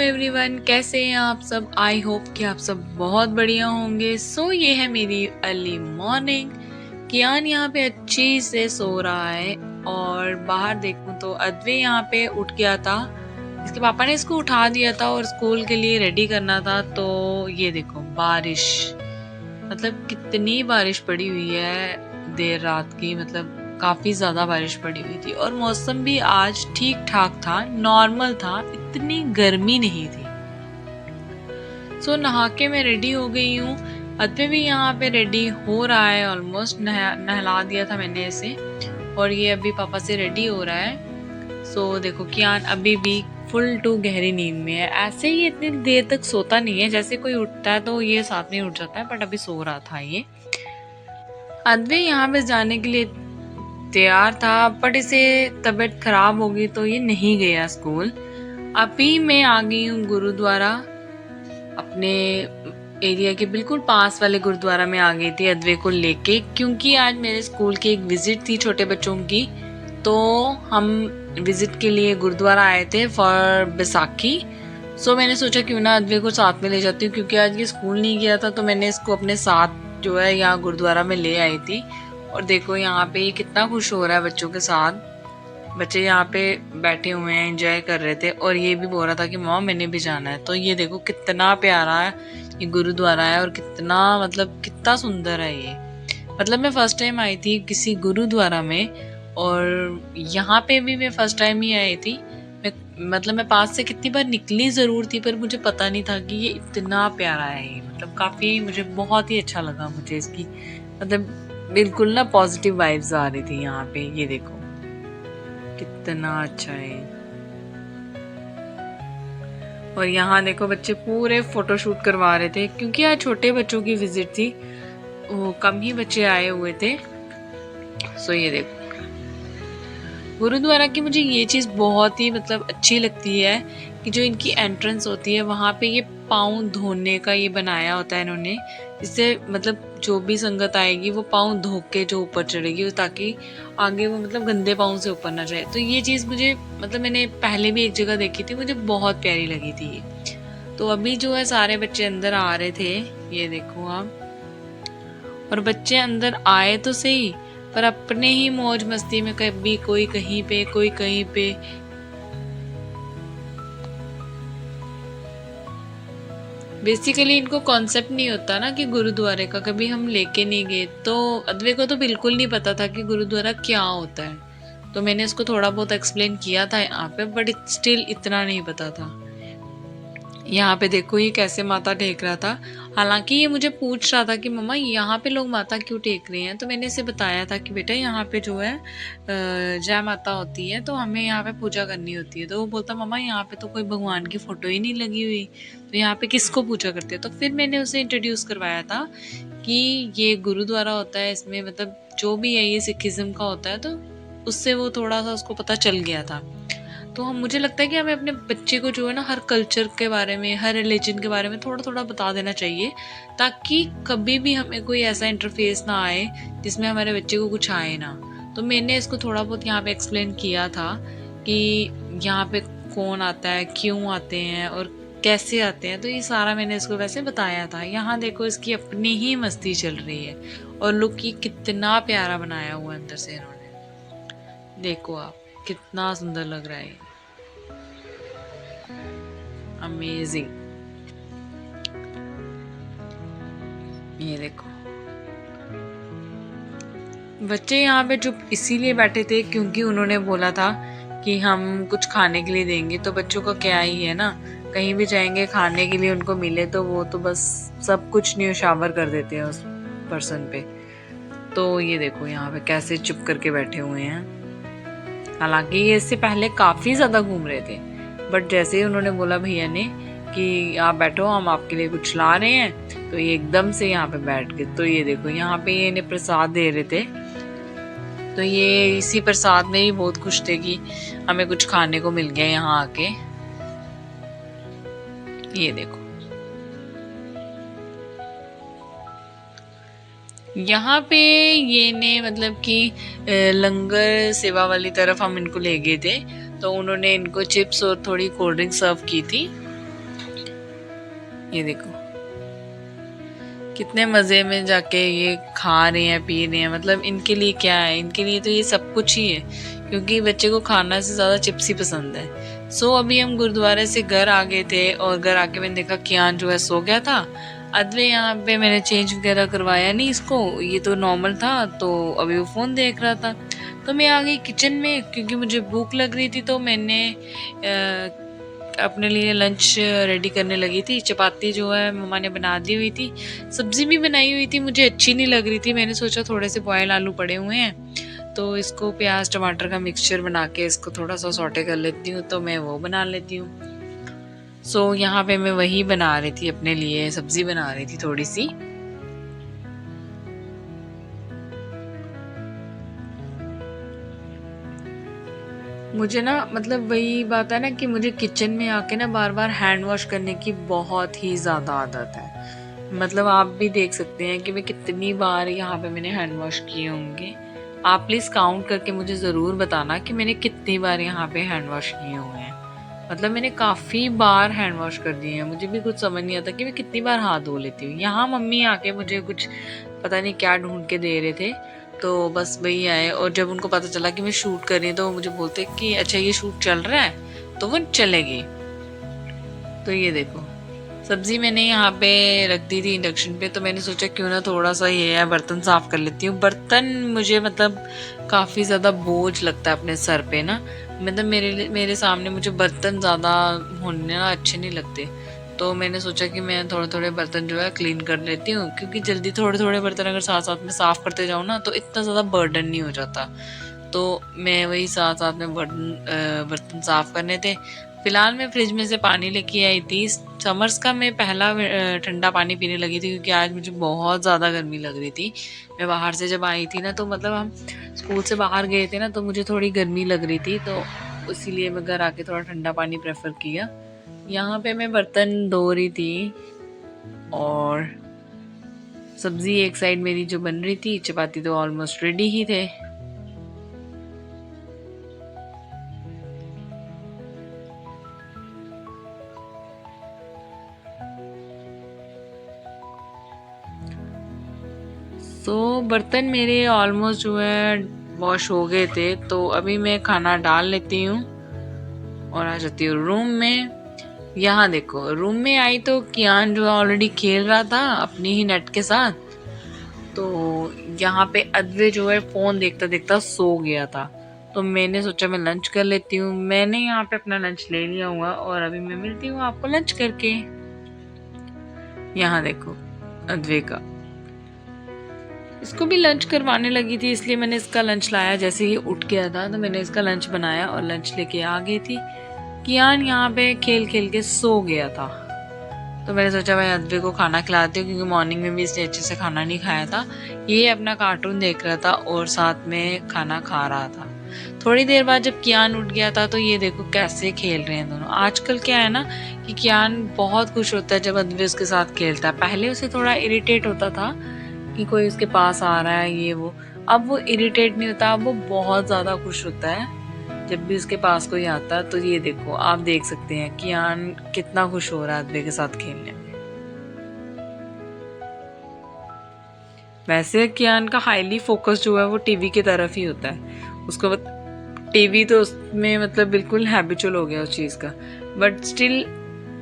Everyone, कैसे हैं आप सब। आई होप कि आप सब बहुत बढ़िया होंगे। ये है मेरी अर्ली मॉर्निंग। कियान यहाँ पे अच्छी से सो रहा है और बाहर देखूं तो अद्वै यहाँ पे उठ गया था। इसके पापा ने इसको उठा दिया था और स्कूल के लिए रेडी करना था। तो ये देखो बारिश, मतलब कितनी बारिश पड़ी हुई है देर रात की, मतलब काफी ज्यादा बारिश पड़ी हुई थी और मौसम भी आज ठीक ठाक था, नॉर्मल था, इतनी गर्मी नहीं थी। नहा के मैं रेडी हो गई हूँ। अद्वै भी यहाँ पे रेडी हो रहा है, ऑलमोस्ट नहला दिया था मैंने इसे और ये अभी पापा से रेडी हो रहा है। देखो कियान अभी भी फुल टू गहरी नींद में है। ऐसे ही इतनी देर तक सोता नहीं है, जैसे कोई उठता है तो ये साथ में उठ जाता है, बट अभी सो रहा था ये। अद्वै यहाँ पे जाने के लिए तैयार था, बट इसे तबीयत खराब हो गई तो ये नहीं गया स्कूल। अभी मैं आ गई हूँ गुरुद्वारा, अपने एरिया के बिल्कुल पास वाले गुरुद्वारा में आ गई थी अद्वै को लेके, क्योंकि आज मेरे स्कूल की एक विजिट थी छोटे बच्चों की। तो हम विजिट के लिए गुरुद्वारा आए थे फॉर बैसाखी। मैंने सोचा क्यों ना अद्वै को साथ में ले जाती हूँ, क्योंकि आज ये स्कूल नहीं गया था, तो मैंने इसको अपने साथ जो है यहाँ गुरुद्वारा में ले आई थी। और देखो यहाँ पे ये कितना खुश हो रहा है बच्चों के साथ। बच्चे यहाँ पे बैठे हुए हैं, एंजॉय कर रहे थे और ये भी बोल रहा था कि मम्मा मैंने भी जाना है। तो ये देखो कितना प्यारा है ये गुरुद्वारा है और कितना मतलब कितना सुंदर है ये। मतलब मैं फर्स्ट टाइम आई थी किसी गुरुद्वारा में और यहाँ पे भी मैं फर्स्ट टाइम ही आई थी। मैं पास से कितनी बार निकली जरूर थी, पर मुझे पता नहीं था कि ये इतना प्यारा है ये। मतलब काफी मुझे बहुत ही अच्छा लगा मुझे इसकी, मतलब बिल्कुल ना पॉजिटिव वाइब्स आ रही थी यहाँ पे। ये देखो कितना अच्छा है। और यहाँ देखो बच्चे पूरे फोटोशूट करवा रहे थे, क्योंकि आज छोटे बच्चों की विजिट थी, वो कम ही बच्चे आए हुए थे। ये देखो गुरुद्वारा की मुझे ये चीज़ बहुत ही मतलब अच्छी लगती है कि जो इनकी एंट्रेंस होती है वहाँ पे ये पाँव धोने का ये बनाया होता है इन्होंने। इससे मतलब जो भी संगत आएगी वो पाँव धो के जो ऊपर चढ़ेगी, ताकि आगे वो मतलब गंदे पाँव से ऊपर ना जाए। तो ये चीज़ मुझे मतलब मैंने पहले भी एक जगह देखी थी, मुझे बहुत प्यारी लगी थी ये। तो अभी जो है सारे बच्चे अंदर आ रहे थे, ये देखो आप। और बच्चे अंदर आए तो सही, पर अपने ही मौज मस्ती में, कभी कोई कहीं पे कोई कहीं पे। बेसिकली इनको कॉन्सेप्ट नहीं होता ना कि गुरुद्वारे का, कभी हम लेके नहीं गए। तो अद्वै को तो बिल्कुल नहीं पता था कि गुरुद्वारा क्या होता है। तो मैंने इसको थोड़ा बहुत एक्सप्लेन किया था यहाँ पे, बट स्टिल इतना नहीं पता था। यहाँ पे देखो ये कैसे माथा टेक रहा था। हालांकि ये मुझे पूछ रहा था कि मम्मा यहाँ पे लोग माता क्यों टेक रहे हैं। तो मैंने इसे बताया था कि बेटा यहाँ पे जो है जय माता होती है, तो हमें यहाँ पे पूजा करनी होती है। तो वो बोलता मम्मा यहाँ पे तो कोई भगवान की फोटो ही नहीं लगी हुई, तो यहाँ पे किसको पूजा करते हैं। तो फिर मैंने उसे इंट्रोड्यूस करवाया था कि ये गुरुद्वारा होता है, इसमें मतलब जो भी है ये सिखिज्म का होता है। तो उससे वो थोड़ा सा उसको पता चल गया था। तो हम मुझे लगता है कि हमें अपने बच्चे को जो है ना हर कल्चर के बारे में, हर रिलीजन के बारे में थोड़ा थोड़ा बता देना चाहिए, ताकि कभी भी हमें कोई ऐसा इंटरफेस ना आए जिसमें हमारे बच्चे को कुछ आए ना। तो मैंने इसको थोड़ा बहुत यहाँ पे एक्सप्लेन किया था कि यहाँ पे कौन आता है, क्यों आते हैं और कैसे आते हैं। तो ये सारा मैंने इसको वैसे बताया था। यहाँ देखो इसकी अपनी ही मस्ती चल रही है और लुक की कितना प्यारा बनाया हुआ अंदर से इन्होंने। देखो आप कितना सुंदर लग रहा है, अमेजिंग। ये देखो बच्चे यहाँ पे चुप इसीलिए बैठे थे क्योंकि उन्होंने बोला था कि हम कुछ खाने के लिए देंगे। तो बच्चों का क्या ही है ना, कहीं भी जाएंगे खाने के लिए उनको मिले तो वो तो बस सब कुछ न्योछावर कर देते हैं उस पर्सन पे। तो ये देखो यहाँ पे कैसे चुप करके बैठे हुए हैं। हालांकि ये इससे पहले काफी ज्यादा घूम रहे थे, बट जैसे ही उन्होंने बोला भैया ने कि आप बैठो हम आपके लिए कुछ ला रहे हैं, तो ये एकदम से यहाँ पे बैठ गए। तो ये देखो यहाँ पे ये इन्हें प्रसाद दे रहे थे, तो ये इसी प्रसाद में ही बहुत खुश थे कि हमें कुछ खाने को मिल गया यहाँ आके। ये देखो यहाँ पे ये ने मतलब कि लंगर सेवा वाली तरफ हम इनको ले गए थे, तो उन्होंने इनको चिप्स और थोड़ी कोल्ड ड्रिंक सर्व की थी। ये देखो कितने मज़े में जाके ये खा रहे हैं पी रहे हैं। मतलब इनके लिए क्या है, इनके लिए तो ये सब कुछ ही है, क्योंकि बच्चे को खाना से ज़्यादा चिप्स ही पसंद है। सो अभी हम गुरुद्वारे से घर आ गए थे और घर आके मैंने देखा कियान जो है सो गया था। अदवे यहाँ पे मैंने चेंज वगैरह करवाया नहीं इसको, ये तो नॉर्मल था, तो अभी वो फ़ोन देख रहा था। तो मैं आ गई किचन में क्योंकि मुझे भूख लग रही थी, तो मैंने अपने लिए लंच रेडी करने लगी थी। चपाती जो है मम्मा ने बना दी हुई थी, सब्ज़ी भी बनाई हुई थी, मुझे अच्छी नहीं लग रही थी। मैंने सोचा थोड़े से बॉयल आलू पड़े हुए हैं तो इसको प्याज टमाटर का मिक्सचर बना के इसको थोड़ा सा सौटे कर लेती हूँ, तो मैं वो बना लेती हूँ। सो यहाँ पे मैं वही बना रही थी, अपने लिए सब्ज़ी बना रही थी थोड़ी सी। मुझे ना मतलब वही बात है ना कि मुझे किचन में आके ना बार बार हैंड वॉश करने की बहुत ही ज़्यादा आदत है। मतलब आप भी देख सकते हैं कि मैं कितनी बार यहाँ पे मैंने हैंड वॉश किए होंगे। आप प्लीज़ काउंट करके मुझे ज़रूर बताना कि मैंने कितनी बार यहाँ पे हैंड वॉश किए हुए हैं। मतलब मैंने काफ़ी बार हैंड वॉश कर दिए हैं, मुझे भी कुछ समझ नहीं आता कि मैं कितनी बार हाथ धो लेती हूँ। यहाँ मम्मी आके मुझे कुछ पता नहीं क्या ढूंढ के दे रहे थे, तो बस वही आए और जब उनको पता चला कि मैं शूट कर रही हूँ तो वो मुझे बोलते कि अच्छा ये शूट चल रहा है, तो वो चले गए। तो ये देखो सब्जी मैंने यहाँ पे रख दी थी इंडक्शन पे, तो मैंने सोचा क्यों ना थोड़ा सा ये है बर्तन साफ कर लेती हूँ। बर्तन मुझे मतलब काफ़ी ज़्यादा बोझ लगता है अपने सर पे ना। मतलब मेरे सामने मुझे बर्तन ज़्यादा होने ना अच्छे नहीं लगते, तो मैंने सोचा कि मैं थोड़े थोड़े बर्तन जो है क्लीन कर लेती हूँ, क्योंकि जल्दी थोड़े थोड़े बर्तन अगर साथ साथ में साफ़ करते जाऊँ ना तो इतना ज़्यादा बर्डन नहीं हो जाता। तो मैं वही साथ साथ में बर्तन साफ़ करने थे। फिलहाल मैं फ्रिज में से पानी लेके आई थी। समर्स का मैं पहला ठंडा पानी पीने लगी थी, क्योंकि आज मुझे बहुत ज़्यादा गर्मी लग रही थी। मैं बाहर से जब आई थी ना, तो मतलब हम स्कूल से बाहर गए थे ना, तो मुझे थोड़ी गर्मी लग रही थी, तो इसीलिए मैं घर आके थोड़ा ठंडा पानी प्रेफर किया। यहाँ पे मैं बर्तन धो रही थी और सब्ज़ी एक साइड मेरी जो बन रही थी, चपाती तो ऑलमोस्ट रेडी ही थे। तो बर्तन मेरे ऑलमोस्ट जो है वॉश हो गए थे, तो अभी मैं खाना डाल लेती हूँ और आ जाती हूँ रूम में। यहाँ देखो रूम में आई तो कियान जो है ऑलरेडी खेल रहा था अपनी ही नेट के साथ। तो यहाँ पे अद्वै जो है फ़ोन देखता देखता सो गया था, तो मैंने सोचा मैं लंच कर लेती हूँ। मैंने यहाँ पे अपना लंच ले लिया हुआ और अभी मैं मिलती हूँ आपको लंच करके। यहाँ देखो अद्वै का, इसको भी लंच करवाने लगी थी, इसलिए मैंने इसका लंच लाया। जैसे ही उठ गया था तो मैंने इसका लंच बनाया और लंच लेके आ गई थी। कियान यहाँ पे खेल खेल के सो गया था, तो मैंने सोचा मैं अद्वै को खाना खिलाती हूँ, क्योंकि मॉर्निंग में भी इसने अच्छे से खाना नहीं खाया था। ये अपना कार्टून देख रहा था और साथ में खाना खा रहा था। थोड़ी देर बाद जब कियान उठ गया था, तो ये देखो कैसे खेल रहे हैं दोनों। आजकल क्या है ना कि कियान बहुत खुश होता है जब अद्वै उसके साथ खेलता है। पहले उसे थोड़ा इरिटेट होता था कि कोई उसके पास आ रहा है ये वो, अब वो इरिटेट नहीं होता, अब वो बहुत ज़्यादा खुश होता है जब भी उसके पास कोई आता है। तो ये देखो आप देख सकते हैं कियान कितना खुश हो रहा है अद्वै के साथ खेलने में। वैसे कियान का हाईली फोकस जो है वो टीवी की तरफ ही होता है, उसको टीवी तो उसमें मतलब बिल्कुल हैबिचुअल हो गया उस चीज़ का। बट स्टिल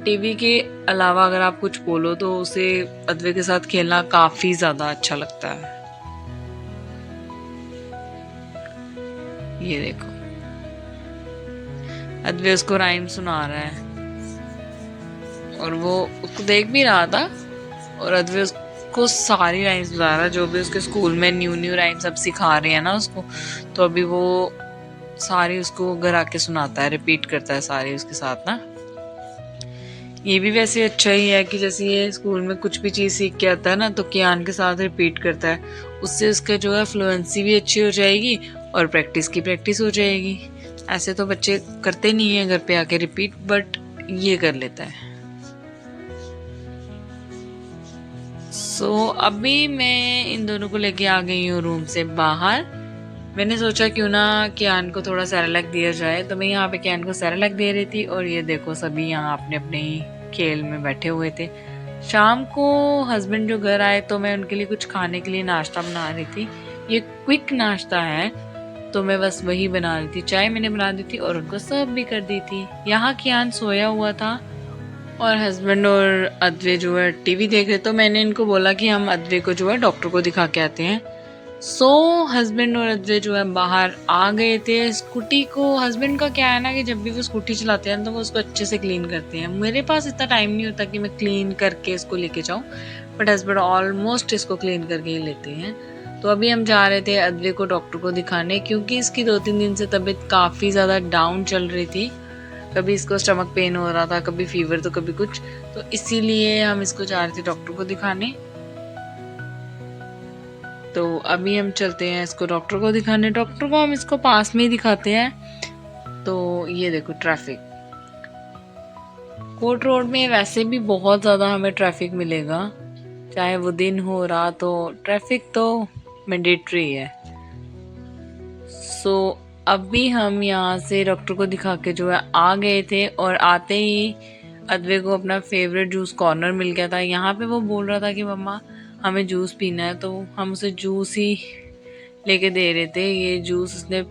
टीवी के अलावा अगर आप कुछ बोलो तो उसे अद्वै के साथ खेलना काफ़ी ज़्यादा अच्छा लगता है। ये देखो अद्वै उसको राइम सुना रहा है और वो उसको देख भी रहा था, और अद्वै उसको सारी राइम्स बता रहा है जो भी उसके स्कूल में न्यू न्यू राइम्स अब सिखा रहे हैं ना उसको, तो अभी वो सारी उसको घर आके सुनाता है, रिपीट करता है सारी उसके साथ ना। ये भी वैसे अच्छा ही है कि जैसे ये स्कूल में कुछ भी चीज़ सीख के आता है ना, तो कियान के साथ रिपीट करता है, उससे उसका जो है फ्लुएंसी भी अच्छी हो जाएगी और प्रैक्टिस की प्रैक्टिस हो जाएगी। ऐसे तो बच्चे करते नहीं है घर पे आके रिपीट, बट ये कर लेता है। अभी मैं इन दोनों को लेके आ गई हूँ रूम से बाहर। मैंने सोचा क्यों ना कियान को थोड़ा सेरेलैक दिया जाए, तो मैं यहाँ पे कियान को सेरेलैक दे रही थी और ये देखो सभी यहाँ अपने अपने ही खेल में बैठे हुए थे। शाम को हस्बैंड जो घर आए तो मैं उनके लिए कुछ खाने के लिए नाश्ता बना रही थी। ये क्विक नाश्ता है तो मैं बस वही बना रही थी। चाय मैंने बना दी थी और उनको सर्व भी कर दी थी। यहाँ कियान सोया हुआ था और हस्बैंड और अद्वै जो है टीवी देख रहे। तो मैंने इनको बोला कि हम अद्वै को जो है डॉक्टर को दिखा के आते हैं। हस्बैंड और अद्वै जो है बाहर आ गए थे। स्कूटी को हस्बैंड का क्या है ना कि जब भी वो स्कूटी चलाते हैं तो वो उसको अच्छे से क्लीन करते हैं। मेरे पास इतना टाइम नहीं होता कि मैं क्लीन करके इसको लेके जाऊँ, बट हस्बैंड ऑलमोस्ट इसको क्लीन करके ही लेते हैं। तो अभी हम जा रहे थे अद्वै को डॉक्टर को दिखाने, क्योंकि इसकी 2-3 दिन से तबीयत काफ़ी ज़्यादा डाउन चल रही थी। कभी इसको स्टमक पेन हो रहा था, कभी फीवर, तो कभी कुछ। तो इसीलिए हम इसको जा रहे थे डॉक्टर को दिखाने। तो अभी हम चलते हैं इसको डॉक्टर को दिखाने। डॉक्टर को हम इसको पास में ही दिखाते हैं। तो ये देखो ट्रैफिक, कोर्ट रोड में वैसे भी बहुत ज़्यादा हमें ट्रैफिक मिलेगा, चाहे वो दिन हो रात हो, ट्रैफिक तो मैंडेटरी है। अभी हम यहाँ से डॉक्टर को दिखा के जो है आ गए थे और आते ही अद्वै को अपना फेवरेट जूस कॉर्नर मिल गया था। यहाँ पे वो बोल रहा था कि मम्मा हमें जूस पीना है, तो हम उसे जूस ही लेके दे रहे थे। ये जूस उसने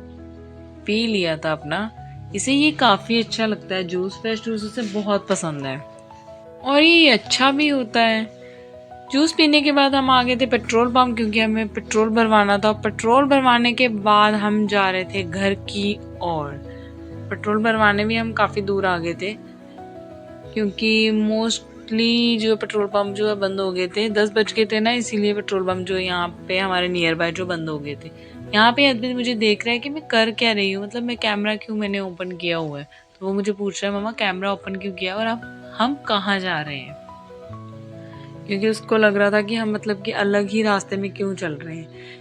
पी लिया था अपना। इसे ये काफ़ी अच्छा लगता है जूस, फ्रेश जूस उसे बहुत पसंद है और ये अच्छा भी होता है। जूस पीने के बाद हम आ गए थे पेट्रोल पंप, क्योंकि हमें पेट्रोल भरवाना था। पेट्रोल भरवाने के बाद हम जा रहे थे घर की ओर। पेट्रोल भरवाने में हम काफ़ी दूर आ गए थे, क्योंकि मोस्टली जो पेट्रोल पंप जो है बंद हो गए थे। 10 बज गए थे ना, इसीलिए पेट्रोल पंप जो यहाँ पे हमारे नियर बाय जो बंद हो गए थे। यहाँ पे अद्वै मुझे देख रहा है कि मैं कर क्या रही हूँ, मतलब मैं कैमरा क्यों मैंने ओपन किया हुआ है। तो वो मुझे पूछ रहा है मम्मा कैमरा ओपन क्यों किया और अब हम कहाँ जा रहे हैं, क्योंकि उसको लग रहा था कि हम मतलब कि अलग ही रास्ते में क्यों चल रहे हैं।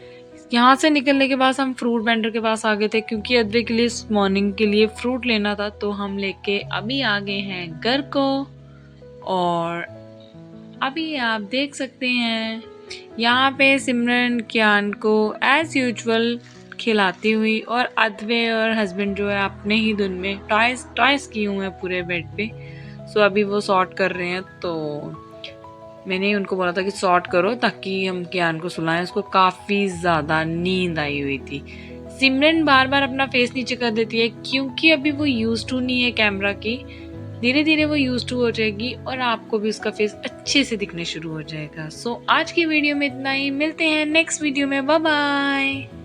यहाँ से निकलने के बाद हम फ्रूट वेंडर के पास आ गए थे, क्योंकि अद्वै के लिए मॉर्निंग के लिए फ्रूट लेना था। तो हम लेके अभी आ गए हैं घर को और अभी आप देख सकते हैं यहाँ पे सिमरन कियान को एज यूजुअल खिलाती हुई, और अद्वै और हस्बैंड जो है अपने ही धुन में टॉयज किए हुए हैं पूरे बेड पे। अभी वो सॉर्ट कर रहे हैं। तो मैंने उनको बोला था कि सॉर्ट करो ताकि हम कियान को सुलाएं। उसको काफ़ी ज़्यादा नींद आई हुई थी। सिमरन बार बार अपना फेस नीचे कर देती है, क्योंकि अभी वो यूज टू नहीं है कैमरा की। धीरे धीरे वो यूज टू हो जाएगी और आपको भी उसका फेस अच्छे से दिखने शुरू हो जाएगा। आज की वीडियो में इतना ही। मिलते हैं नेक्स्ट वीडियो में। Bye bye.